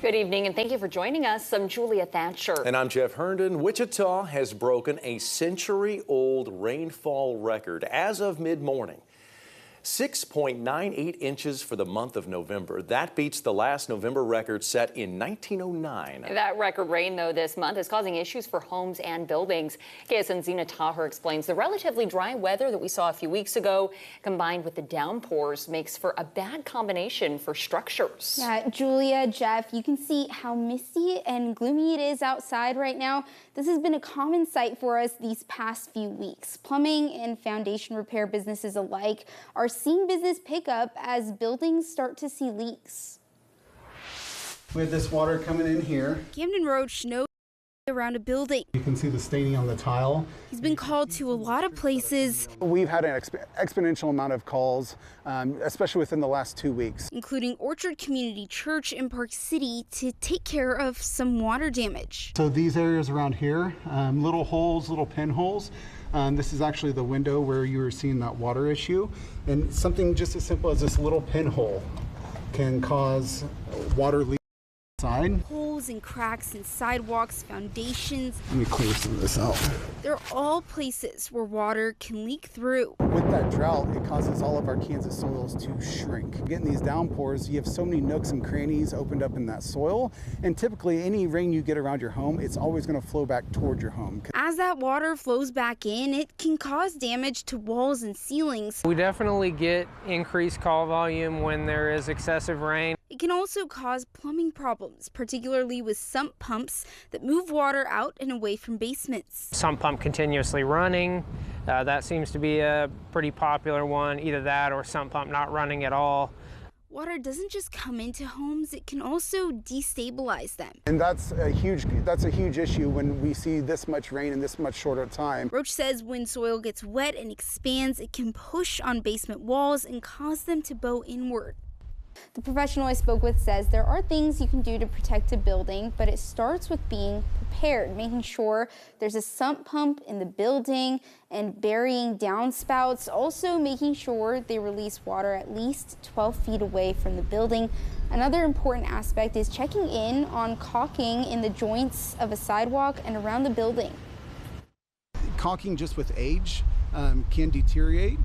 Good evening, and thank you for joining us. I'm Julia Thatcher. And I'm Jeff Herndon. Wichita has broken a century-old rainfall record as of mid-morning. 6.98 inches for the month of November. That beats the last November record set in 1909. That record rain, though, this month is causing issues for homes and buildings. KSN's Zena Taher explains the relatively dry weather that we saw a few weeks ago, combined with the downpours, makes for a bad combination for structures. Yeah, Julia, Jeff, you can see how misty and gloomy it is outside right now. This has been a common sight for us these past few weeks. Plumbing and foundation repair businesses alike are seeing business pick up as buildings start to see leaks. We have this water coming in here. Camden Roach knows around a building. You can see the staining on the tile. He's been called to a lot of places. We've had an exponential amount of calls, especially within the last 2 weeks. Including Orchard Community Church in Park City to take care of some water damage. So these areas around here, little holes, little pinholes. This is actually the window where you were seeing that water issue. And something just as simple as this little pinhole can cause water leak inside. Holes and cracks in sidewalks, foundations. Let me clear some of this out. They're all places where water can leak through. With that drought, it causes all of our Kansas soils to shrink. Getting these downpours, you have so many nooks and crannies opened up in that soil. And typically any rain you get around your home, it's always going to flow back toward your home. As that water flows back in, it can cause damage to walls and ceilings. We definitely get increased call volume when there is excessive rain. It can also cause plumbing problems, particularly with sump pumps that move water out and away from basements. Sump pump continuously running, that seems to be a pretty popular one, either that or sump pump not running at all. Water doesn't just come into homes, it can also destabilize them. And that's a huge issue when we see this much rain in this much shorter time. Roach says when soil gets wet and expands, it can push on basement walls and cause them to bow inward. The professional I spoke with says there are things you can do to protect a building, but it starts with being prepared, making sure there's a sump pump in the building and burying downspouts, also making sure they release water at least 12 feet away from the building. Another important aspect is checking in on caulking in the joints of a sidewalk and around the building. Caulking just with age can deteriorate.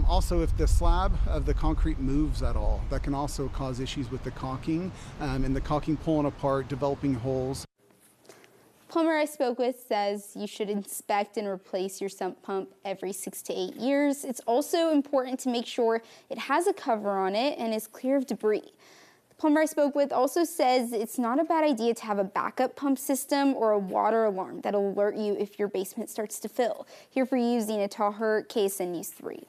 Also, if the slab of the concrete moves at all, that can also cause issues with the caulking and the caulking pulling apart, developing holes. Plumber I spoke with says you should inspect and replace your sump pump every 6 to 8 years. It's also important to make sure it has a cover on it and is clear of debris. The plumber I spoke with also says it's not a bad idea to have a backup pump system or a water alarm that'll alert you if your basement starts to fill. Here for you, Zena Taher, KSN News 3.